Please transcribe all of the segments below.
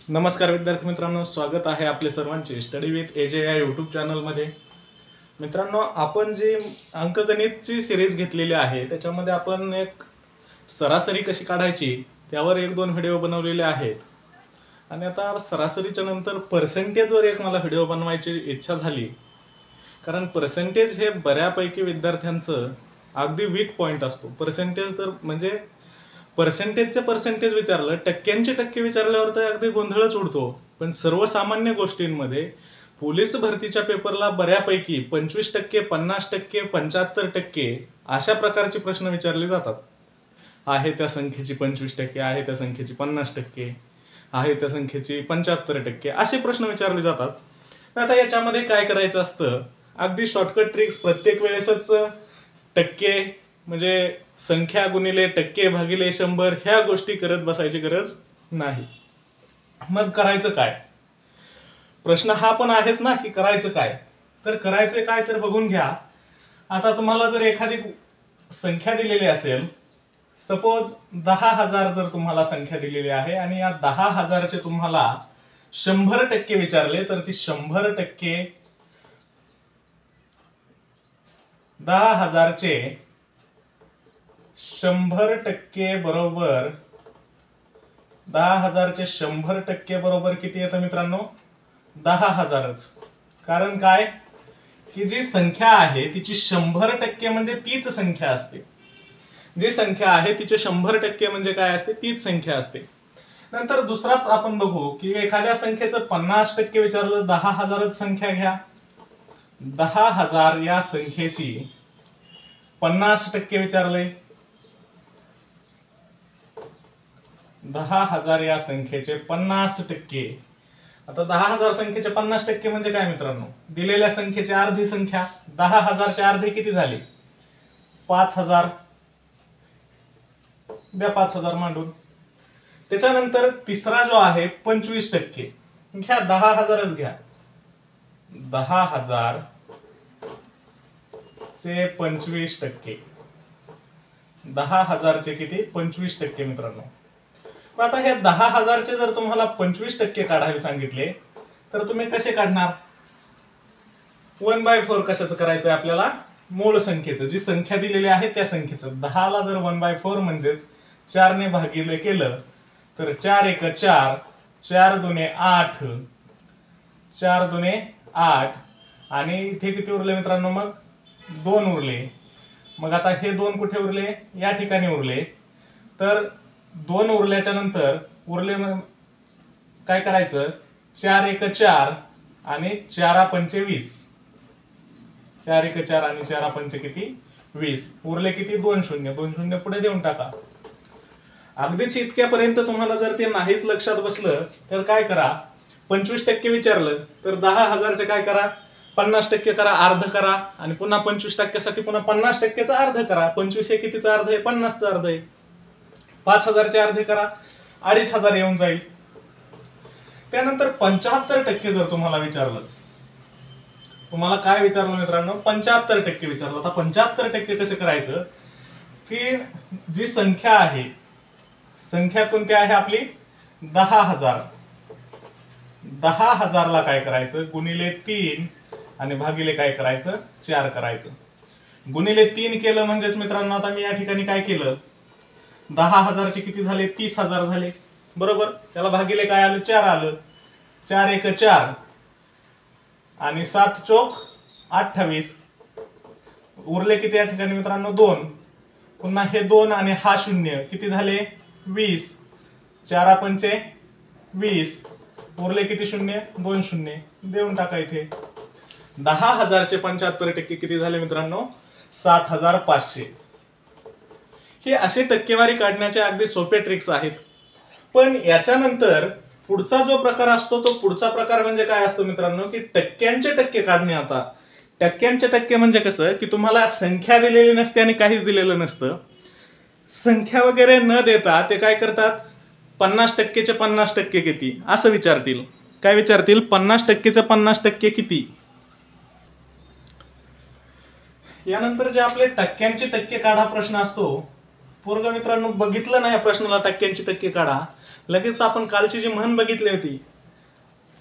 नमस्कार विद्यार्थी मित्रांनो, स्वागत आहे आपले सर्वांचे स्टडी विथ एजे या यूट्यूब चॅनलमध्ये. मित्रांनो, आपण जी अंकगणितची सिरीज घेतलेली आहे त्याच्यामध्ये आपण एक सरासरी कशी काढायची त्यावर एक दोन व्हिडिओ बनवलेले आहेत. आणि आता सरासरीच्या नंतर पर्सेंटेजवर एक मला व्हिडिओ बनवायची इच्छा झाली, कारण पर्सेंटेज हे बऱ्यापैकी विद्यार्थ्यांचं अगदी वीक पॉईंट असतो. पर्सेंटेज तर म्हणजे पर्सेंटेज विचारलं, टक्क्यांचे टक्के विचारल्यावर तर अगदी गोंधळच उडतो. पण सर्वसामान्य गोष्टींमध्ये पोलीस भरतीच्या पेपरला बऱ्यापैकी 25%, 50%, 75% अशा प्रकारचे प्रश्न विचारले जातात. आहे त्या संख्येची 25%, आहे त्या संख्येची 50%, आहे त्या संख्येची 75%, असे प्रश्न विचारले जातात. आता याच्यामध्ये काय करायचं असतं, अगदी शॉर्टकट ट्रिक्स. प्रत्येक वेळेसच टक्के म्हणजे संख्या गुणिले टक्के भागिले 100 ह्या गोष्टी करत बसायची गरज नाही. मग करायचं काय? प्रश्न हा पण आहेच ना की करायचं काय. तर करायचं काय तर बघून घ्या. आता तुम्हाला जर एखादी संख्या दिलेली असेल, सपोज 10,000 जर तुम्हाला संख्या दिलेली आहे आणि या 10,000चे तुम्हाला 100% विचारले, तर ती 100%, 10,000चे 100% बरोबर 10,000चे 100% बरोबर किती येतं मित्रांनो? 10,000च. कारण काय की जी संख्या आहे तिची 100% म्हणजे तीच संख्या असते. जी संख्या आहे तिचे 100% म्हणजे काय असते? तीच संख्या असते. नंतर दुसरा आपण बघू की एखाद्या संख्येचं 50% विचारलं. 10,000च संख्या घ्या. 10,000 या संख्येची 50% विचारले. 10,000 या संख्येचे 50%. आता 10,000 संख्येचे 50% म्हणजे काय मित्रांनो? दिलेल्या संख्येची अर्धी संख्या. 10,000चे अर्धे किती झाले? 5,000. द्या 5,000 मांडून. त्याच्यानंतर तिसरा जो आहे 25%. घ्या 10,000च घ्या. 10,000 चे 25%. 10,000 चे किती? 25% मित्रांनो. आता हे 10,000चे जर तुम्हाला 25% काढायला सांगितले तर तुम्ही कसे काढणार? 1/4 कशाचं करायचंय आपल्याला? मूळ संख्येचं. जी संख्या दिलेली आहे त्या संख्येचं. 10ला जर 1/4 म्हणजेच 4 ने भागिले केलं तर 4 1 4, 4 2 8, 4 2 8 आणि इथे किती उरले मित्रांनो? मग 2 उरले. मग आता हे 2 कुठे उरले? या ठिकाणी उरले. तर 2 उरल्याच्या नंतर उरले काय करायचं? 4 1 4 आणि 4 5 20. 4 1 4 आणि 4 5 किती? 20. उरले किती? 2 शून्य. 2 शून्य पुढे देऊन टाका. अगदीच इतक्यापर्यंत तुम्हाला जर ते नाहीच लक्षात बसलं तर काय करा? 25% विचारलं तर 10,000चे काय करा? 50% करा, अर्ध करा आणि पुन्हा 25% साठी पुन्हा 50%चा अर्ध करा. 25 हे कितीचा अर्ध आहे? 50चा अर्ध आहे. 5,000चे अर्धे करा, 2,500 येऊन जाईल. त्यानंतर 75% जर तुम्हाला विचारलं, तुम्हाला काय विचारलं मित्रांनो? 75% विचारलं. आता 75% कसं करायचं की जी संख्या आहे, संख्या कोणती आहे आपली? 10,000. 10,000ला काय करायचं? गुणिले 3 आणि भागिले काय करायचं? 4 करायचं. गुणिले 3 केलं म्हणजेच मित्रांनो, आता मी या ठिकाणी काय केलं? 10,000चे किती झाले? 30,000 झाले. बरोबर. त्याला भागिले काय आलं? 4 आलं. 4 1 4 आणि 7 चोक 28. उरले किती या ठिकाणी मित्रांनो? 2. पुन्हा हे 2 आणि हा 0 किती झाले? 20. 4 5 20. उरले किती शून्य? 2 शून्य. देऊन टाका इथे. 10,000चे 75% किती झाले मित्रांनो? 7,500. हे असे टक्केवारी काढण्याचे अगदी सोपे ट्रिक्स आहेत. पण याच्यानंतर पुढचा जो प्रकार असतो तो पुढचा प्रकार म्हणजे काय असतो मित्रांनो? की टक्क्यांचे टक्के काढणे. आता टक्क्यांचे टक्के म्हणजे कसं की तुम्हाला संख्या दिलेली नसते आणि काहीच दिलेलं नसतं. संख्या वगैरे न देता ते काय करतात? 50%चे 50% किती असं विचारतील. काय विचारतील? 50%चे 50% किती. यानंतर जे आपले टक्क्यांचे टक्के काढा प्रश्न असतो पोरग मित्रांनो बघितलं नाही प्रश्नाला टक्क्यांची टक्के काढा, लगेच आपण कालची जी म्हण बघितली होती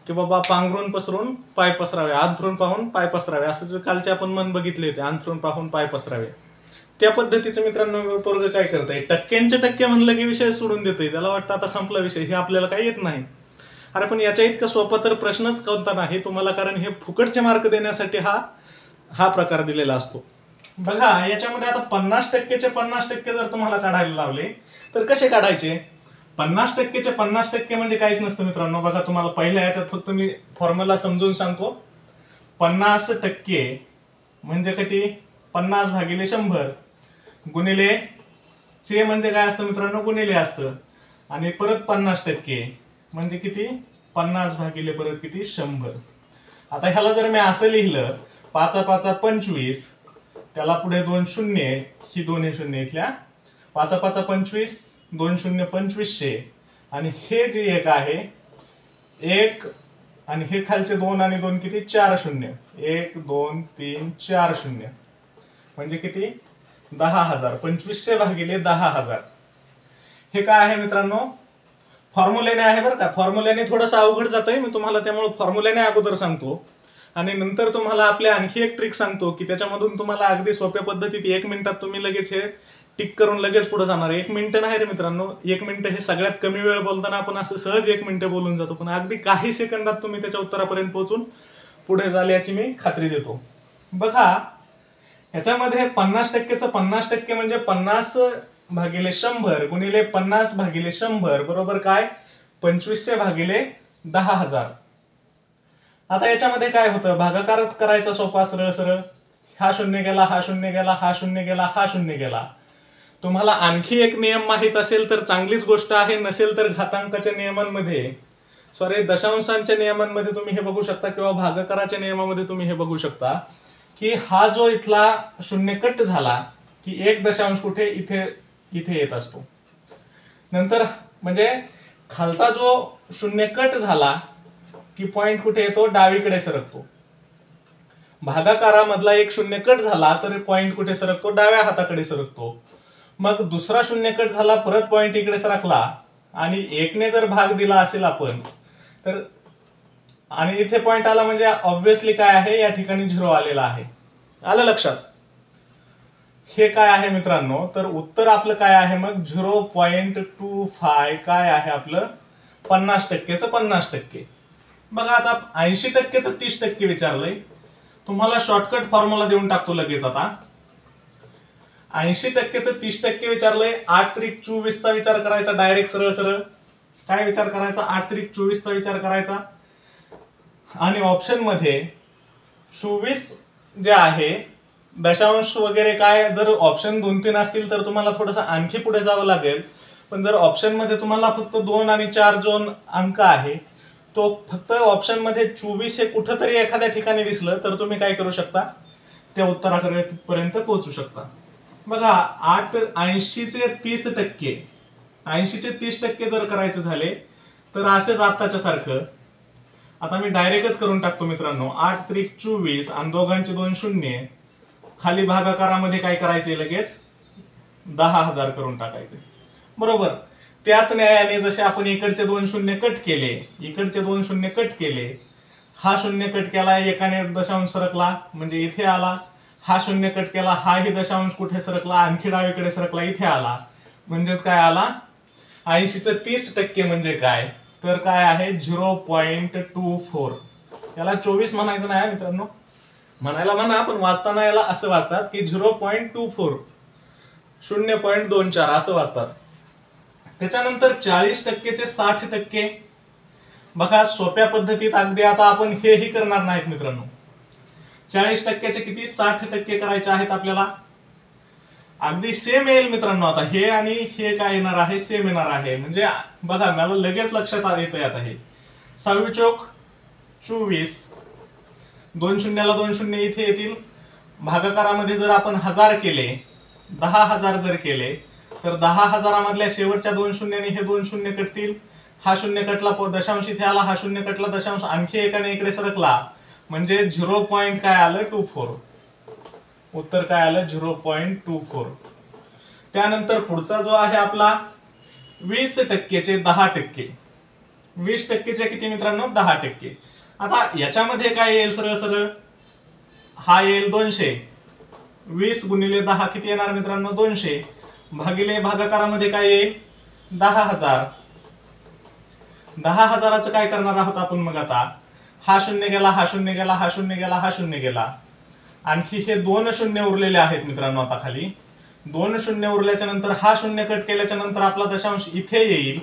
की बाबा पांघरून पसरून पाय पसरावे, अंथरून पाहून पाय पसरावे, असं जे कालचे आपण म्हण बघितले होते, अंथरून पाहून पाय पसरावे, त्या पद्धतीचं मित्रांनो पोरग काय करतंय, टक्क्यांचे टक्के म्हणलं की विषय सोडून देतोय. त्याला वाटतं आता संपला विषय, हे आपल्याला काही येत नाही. अरे पण याच्या इतका सोपा तर प्रश्नच कोणता नाही तुम्हाला, कारण हे फुकटचे मार्क देण्यासाठी हा प्रकार दिलेला असतो. बघा याच्यामध्ये आता 50%चे 50% जर तुम्हाला काढायला लावले तर कसे काढायचे. 50%चे 50% म्हणजे काहीच नसतं मित्रांनो. बघा तुम्हाला पहिल्या याच्यात फक्त मी फॉर्म्युला समजून सांगतो. 50% म्हणजे किती, 50 भागिले 100 गुणिले चे म्हणजे काय असतं मित्रांनो, गुणिले असतं, आणि परत 50% म्हणजे किती, 50 भागिले परत किती, 100. आता ह्याला जर मी असं लिहिलं 5 5 25, त्याला पुढे 2 शून्य, ही दोन्ही शून्य इथल्या, 5 5 25, 2 शून्य 2500, आणि हे जे एक आहे 1, आणि हे खालचे 2 आणि 2 किती, 4 शून्य, 1 2 3 4 शून्य म्हणजे किती, 10,000. 2500 भागिले 10,000. हे काय आहे मित्रांनो, फॉर्म्युल्याने आहे बरं का. फॉर्म्युल्याने थोडंसं अवघड जातंय, मी तुम्हाला त्यामुळे फॉर्म्युल्याने अगोदर सांगतो, आणि नंतर तुम्हाला आपल्या आणखी एक ट्रिक सांगतो की त्याच्यामधून तुम्हाला अगदी सोप्या पद्धतीत 1 मिनिटात तुम्ही लगेच हे टिक करून लगेच पुढे जाणार. 1 मिनिट नाही रे मित्रांनो, 1 मिनिट हे सगळ्यात कमी वेळ बोलताना आपण असं सहज 1 मिनिट बोलून जातो, पण अगदी काही सेकंदात तुम्ही त्याच्या उत्तरापर्यंत पोहोचून पुढे जाल याची मी खात्री देतो. बघा ह्याच्यामध्ये 50%चं 50% म्हणजे 50 भागिले 100 गुणिले 50 भागिले 100 बरोबर काय, 2500 भागिले 10,000. आता याच्यामध्ये काय होतं, भागाकार करायचा सोपा, सरळ सरळ, हा शून्य गेला, हा शून्य गेला, हा शून्य गेला, हा शून्य गेला. तुम्हाला आणखी एक नियम माहित असेल तर चांगलीच गोष्ट आहे, नसेल तर घातांकाच्या नियमांमध्ये, सॉरी दशांशांच्या नियमांमध्ये तुम्ही हे बघू शकता, किंवा भागाकाराच्या नियमामध्ये तुम्ही हे बघू शकता की हा जो इथला शून्य कट झाला की 1 दशांश कुठे, इथे येत असतो. नंतर म्हणजे खालचा जो शून्य कट झाला की पॉइंट कुठे येतो, डावीकडे सरकतो. भागाकारामधला एक शून्य कट झाला तर पॉइंट कुठे सरकतो, डाव्या हाताकडे सरकतो. मग दुसरा शून्य कट झाला, परत पॉइंट इकडे सरकला, आणि 1 ने जर भाग दिला असेल आपण तर, आणि इथे पॉइंट आला म्हणजे ऑब्व्हियसली काय आहे, या ठिकाणी 0 आलेला आहे. आलं लक्षात. हे काय आहे मित्रांनो, तर उत्तर आपलं काय आहे मग 0.25 काय आहे आपलं, 50%चं 50%. बघा आता 80%चं 30% विचारलंय, तुम्हाला शॉर्टकट फॉर्म्युला देऊन टाकतो लगेच. आता 80%चं 30% विचारलंय, 8 त्रिक 24 चा विचार करायचा डायरेक्ट, सरळ सरळ. काय विचार करायचा, 8 त्रिक 24 चा विचार करायचा, आणि ऑप्शन मध्ये 24 जे आहे दशांश वगैरे काय, जर ऑप्शन 2-3 असतील तर तुम्हाला थोडंसं आणखी पुढे जावं लागेल, पण जर ऑप्शन मध्ये तुम्हाला फक्त 2 आणि 4 जो अंक आहे तो फक्त ऑप्शन मध्ये 24 हे कुठंतरी एखाद्या ठिकाणी दिसलं तर तुम्ही काय करू शकता, त्या उत्तरापर्यंत पोहोचू शकता. बघा 80चे 30%, 80चे 30% जर करायचे झाले तर असेच आत्ताच्या सारखं, आता मी डायरेक्टच करून टाकतो मित्रांनो. 8 त्रिक 24 आणि दोघांचे 2 शून्य, खाली भागाकारामध्ये काय करायचे, लगेच 10,000 करून टाकायचे. बरोबर. त्याच न्यायाने जसे आपण इकडचे 2 शून्य कट केले, इकडचे 2 शून्य कट केले, हा शून्य कट केला, एकाने दशांश सरकला म्हणजे इथे आला, हा शून्य कट केला, हा ही दशांश कुठे सरकला, आणखी डावीकडे सरकला, इथे आला, म्हणजेच काय आला, 80चं 30% म्हणजे काय, तर काय आहे 0.24. याला 24 म्हणायचं नाही मित्रांनो, म्हणायला म्हणा पण वाचताना याला असं वाचतात की 0.24, 0.24 असं वाचतात. त्याच्यानंतर 40%चे 60%. बघा सोप्या पद्धतीत अगदी, आता आपण हेही करणार नाहीत मित्रांनो. 40%चे किती, 60% करायचे आहेत आपल्याला. अगदी सेम येईल मित्रांनो. आता हे आणि हे काय येणार आहे, सेम येणार आहे. म्हणजे बघा मला लगेच लक्षात येतंय आता हे 6 चौक 24, 2 शून्याला 2 शून्य इथे येतील. भागाकारामध्ये जर आपण 1000 केले, 10,000 जर केले तर 10,000 मधल्या शेवटच्या 2 शून्याने हे 2 शून्य कटतील, हा शून्य कटला, दशांश इथे आला, हा शून्य कटला, दशांश आणखी एकाने इकडे सरकला, म्हणजे 0. काय आलं, 24. उत्तर काय आलं, 0.24. त्यानंतर पुढचा जो आहे आपला 20%चे 10%. 20%चे किती मित्रांनो? 10%. आता याच्यामध्ये काय येईल? सरळ सरळ हा येईल 200. 20 गुणिले 10 किती येणार मित्रांनो? 200. भागिले भागाकारामध्ये काय येईल? 10,000. 10,000चं काय करणार आहोत आपण मग आता? हा शून्य गेला, हा शून्य गेला, हा शून्य गेला, हा शून्य गेला. आणखी हे 2 शून्य उरलेले आहेत मित्रांनो. आता खाली 2 शून्य उरल्याच्या नंतर हा शून्य कट केल्याच्या नंतर आपला दशांश इथे येईल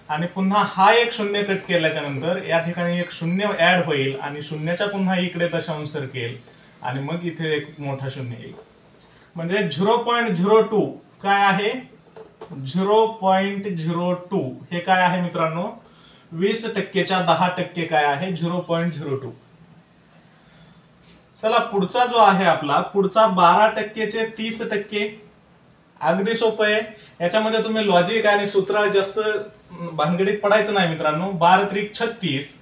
आणि पुन्हा हा एक शून्य कट केल्याच्या नंतर या ठिकाणी एक शून्य ऍड होईल आणि शून्याच्या पुन्हा इकडे दशांश सरकेल आणि मग इथे एक मोठा शून्य येईल. म्हणजे 0.02 काय आहे? 0.02 हे काय आहे मित्रांनो? 20%च्या 10% काय आहे? 0.02. चला पुढचा जो आहे आपला, पुढचा 12%चे 30%. अगदी सोपं आहे. याच्यामध्ये तुम्ही लॉजिक आणि सूत्र जास्त भानगडीत पडायचं नाही मित्रांनो. 12 त्रिक 36.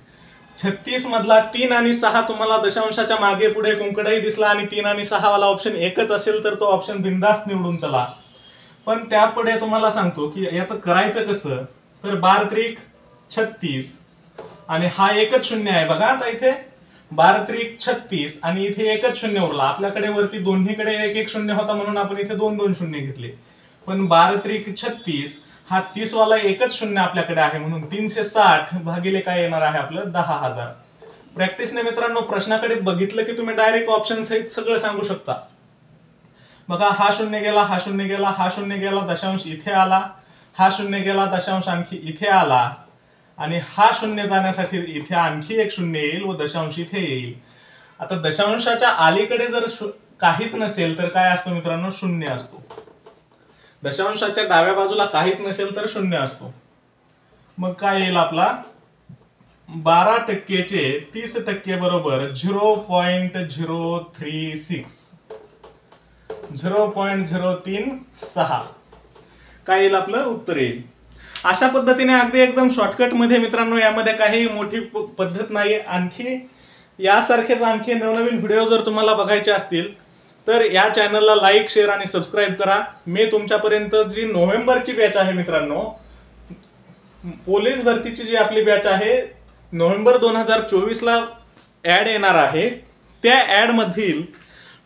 36 मधला 3 आणि 6 तुम्हाला दशांशाच्या मागे पुढे कुंकडाही दिसला आणि 3 आणि 6 वाला ऑप्शन एकच असेल तर तो ऑप्शन बिंदास निवडून चला. पण त्यापुढे तुम्हाला सांगतो की याचं करायचं कसं. तर 12 त्रिक 36 आणि हा एकच शून्य आहे बघा. आता इथे 12 त्रिक 36 आणि इथे एकच शून्य उरला. आपल्याकडे वरती दोन्हीकडे एक एक शून्य होता म्हणून आपण इथे 2 शून्य घेतले. पण 12 त्रिक 36 हा 30 वाला एकच शून्य आपल्याकडे आहे म्हणून 360 भागिले काय येणार आहे आपलं? 10,000. प्रॅक्टिसने मित्रांनो प्रश्नाकडे बघितलं की तुम्ही डायरेक्ट ऑप्शन सहित सगळं सांगू शकता. बघा हा शून्य गेला, हा शून्य गेला, हा शून्य गेला, दशांश इथे आला, हा शून्य गेला, दशांश आणखी इथे आला आणि हा शून्य जाण्यासाठी इथे आणखी एक शून्य येईल व दशांश इथे येईल. आता दशांशाच्या अलीकडे जर काहीच नसेल तर काय असतो मित्रांनो? शून्य असतो. दशांशाच्या डाव्या बाजूला काहीच नसेल तर शून्य असतो. मग काय येईल आपला? 12%चे 30% बरोबर 0.036. 0.036 काय येईल आपलं? उत्तर येईल. अशा पद्धतीने अगदी एकदम शॉर्टकट मध्ये मित्रांनो, यामध्ये काही मोठी पद्धत नाही. आणखी यासारखेच आणखी नवनवीन व्हिडिओ जर तुम्हाला बघायचे असतील तर या चॅनलला लाईक, शेअर आणि सबस्क्राईब करा. मी तुमच्यापर्यंत जी नोव्हेंबरची बॅच आहे मित्रांनो, पोलीस भरतीची जी आपली बॅच आहे, नोव्हेंबर 2024 ला ऍड येणार आहे. त्या ऍड मधील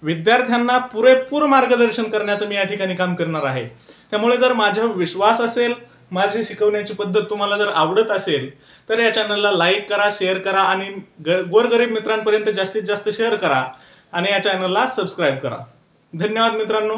विद्यार्थ्यांना पुरेपूर मार्गदर्शन करण्याचं मी या ठिकाणी काम करणार आहे. त्यामुळे जर माझ्यावर विश्वास असेल, माझी शिकवण्याची पद्धत तुम्हाला जर आवडत असेल तर या चॅनलला लाईक करा, शेअर करा आणि गोरगरीब मित्रांपर्यंत जास्तीत जास्त शेअर करा आणि या चॅनलला सबस्क्राईब करा. धन्यवाद मित्रांनो.